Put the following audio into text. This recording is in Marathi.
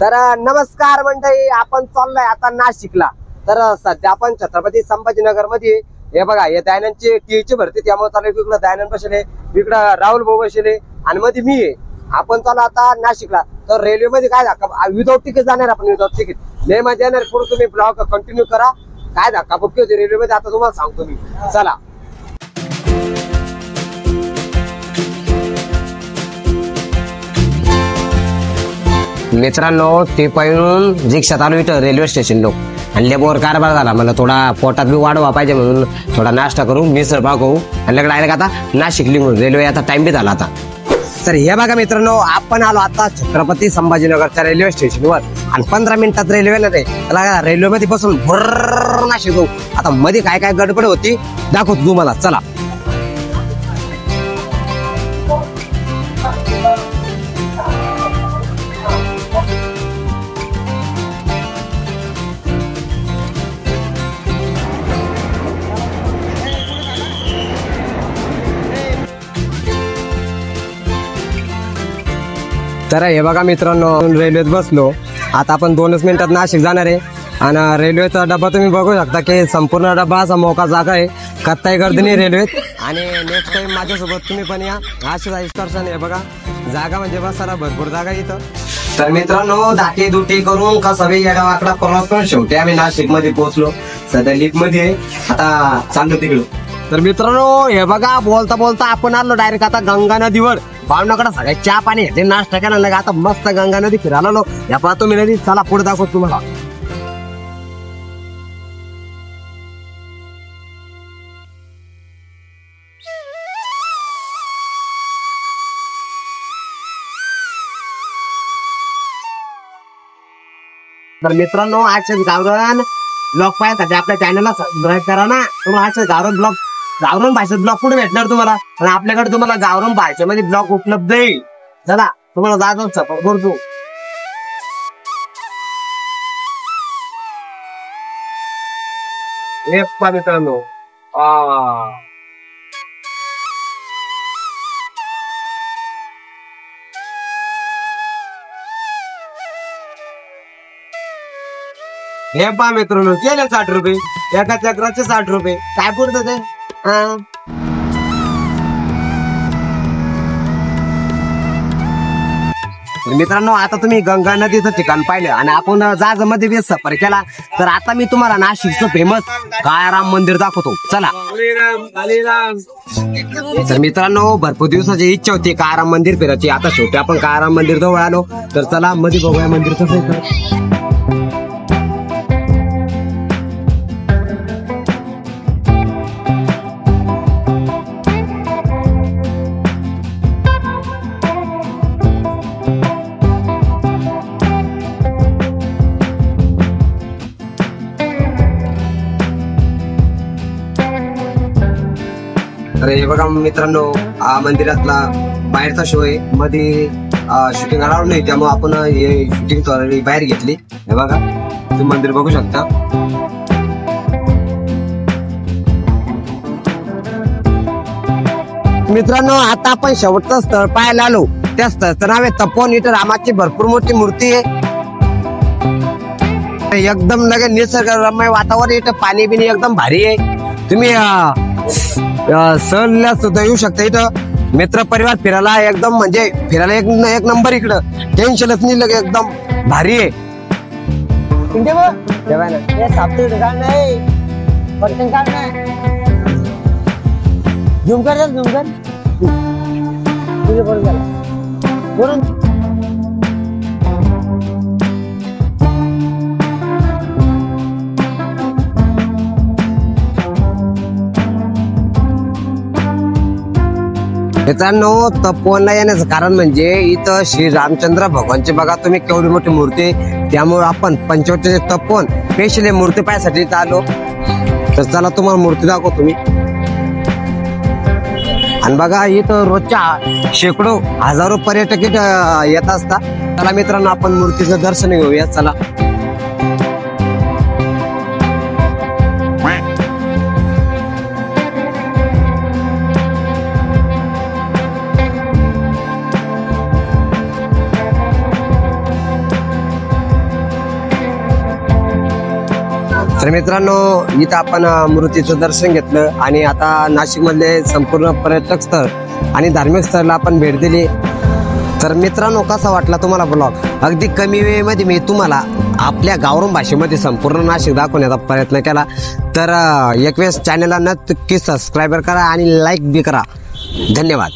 तर नमस्कार मंडळी, आपण चाललोय आता नाशिकला। तर सध्या आपण छत्रपती संभाजीनगर मध्ये हे बघा, हे दयानंदची टीची भरती त्यामुळे चालू इकडे दयानंद बसले, इकडे राहुल भाऊ बसले आणि मध्ये मी आहे। आपण चालू आता नाशिकला। तर रेल्वे मध्ये काय धक्का, विदाउट तिकीट जाणार आपण, विदाउट तिकीट लय मजा येणार। पुढे तुम्ही ब्लॉग कंटिन्यू करा। काय धक्का बुक्की होती रेल्वे मध्ये आता तुम्हाला सांगतो मी, चला। मित्रांनो, ते पाहून रिक्षात आलो इथं रेल्वे स्टेशन लो आणि लेबोर कारभार झाला। मला थोडा पोटात बी वाढवा पाहिजे म्हणून थोडा नाश्ता करू, मिसळ पाव खाऊ आणि लगेच डायरेक्ट आता नाशिक लिहून रेल्वे आता टाइम बी झाला आता। तर हे बघा मित्रांनो, आपण आलो आता छत्रपती संभाजीनगरच्या रेल्वे स्टेशनवर आणि 15 मिनिटात रेल्वे ना रे रेल्वे मध्ये बसून भर नाशिक जाऊ। आता मध्ये काय काय गडबड होती दाखवतो तुम्हाला, चला। तर हे बघा मित्रांनो, रेल्वेत बसलो आता आपण 2 मिनिटात नाशिक जाणार आहे। आणि रेल्वेचा डब्बा तुम्ही बघू शकता की संपूर्ण डब्बा असा मोका जागा आहे, कत्ताई गर्दी नाही रेल्वेत। आणि नेक्स्ट टाइम माझ्यासोबत तुम्ही पण या, अशीच एक्सकर्शन आहे बघा, जागा म्हणजे बसायला भरपूर जागा इथं। तर मित्रांनो, दाटी दुटी करून कसा बी येडा वाकडा प्रवास करून शेवटी आम्ही नाशिक मध्ये पोहोचलो। सध्या लिफ्ट मध्ये आता चाललो तिकडं। तर मित्रांनो, हे बघा, बोलता बोलता आपण आलो डायरेक्ट आता गंगा नदीवर। भावनाकडे सगळ्या चहा पाणी घेतले, नाश्ता केला, लगे आता मस्त गंगा नदी फिरायला लो। या पहा तुम्ही नदी, चला पुढे दाखवतो तुम्हाला। तर मित्रांनो, आजच्या गावरान ब्लॉग पाहायसाठी आपल्या चॅनलला सबस्क्राईब करा ना। तुम्हाला आजच्या गावरान भाषेत ब्लॉग कुठे भेटणार तुम्हाला, आणि आपल्याकडे तुम्हाला गावरान भाषेमध्ये ब्लॉग उपलब्ध आहे। चला, तुम्हाला जातो सपोर्ट करतो। हे पहा मित्रांनो, हे पहा मित्रांनो, केले 60 रुपये एका चक्राचे, 60 रुपये काय पुरतं ते। मित्रांनो, आता तुम्ही गंगा नदीचं ठिकाण पाहिलं आणि आपण जहाजामध्ये बी सफर केला। तर आता मी तुम्हाला नाशिकचं फेमस काळाराम मंदिर दाखवतो, चला। तर मित्रांनो, भरपूर दिवसाची इच्छा होती काळाराम मंदिर फिरायची, आता शेवटी आपण काळाराम मंदिर जवळ आलो। तर चला मध्ये बघूया मंदिर कसं आहे। तर हे बघा मित्रांनो, मंदिरातला बाहेरचा शो आहे, मध्ये शूटिंग अलाउड नाही त्यामुळे आपण हे शूटिंग बाहेर घेतली। हे बघा, तुम्ही मंदिर बघू शकता। मित्रांनो, आता आपण शेवटचं स्थळ पाहायला आलो। त्या स्थळाचं नाव आहे तपोवन। इथं रामाची भरपूर मोठी मूर्ती आहे, एकदम लगे निसर्गरम्य वातावरण, इथं पाणी बिनी एकदम भारी आहे। तुम्ही सहलीला सुद्धा येऊ शकता इथं, मित्र परिवार फिरायला एकदम म्हणजे फिरायला एक नंबर, इकडं टेन्शनच नाही, लगे एकदम भारी आहे। मित्रांनो, तपोवनला येण्याचं कारण म्हणजे इथं श्री रामचंद्र भगवानची बघा तुम्ही केवढी मोठी मूर्ती आहे, त्यामुळे आपण पंचवटीचे तपोवन स्पेशली मूर्ती पाहायसाठी इथं आलो। तर चला तुम्हाला मूर्ती दाखवतो मी। आणि बघा, इथं रोजच्या शेकडो हजारो पर्यटक इथं येत असतात। चला मित्रांनो, आपण मूर्तीचं दर्शन घेऊया, चला। तर मित्रांनो, इथं आपण मूर्तीचं दर्शन घेतलं आणि आता नाशिकमधले संपूर्ण पर्यटक स्थळ आणि धार्मिक स्थळाला आपण भेट दिली. तर मित्रांनो, कसा वाटला तुम्हाला ब्लॉग? अगदी कमी वेळेमध्ये मी तुम्हाला आपल्या गावरान भाषेमध्ये संपूर्ण नाशिक दाखवण्याचा प्रयत्न केला. तर एक वेळेस चॅनलला नक्की सबस्क्राईबर करा आणि लाईक बी करा. धन्यवाद.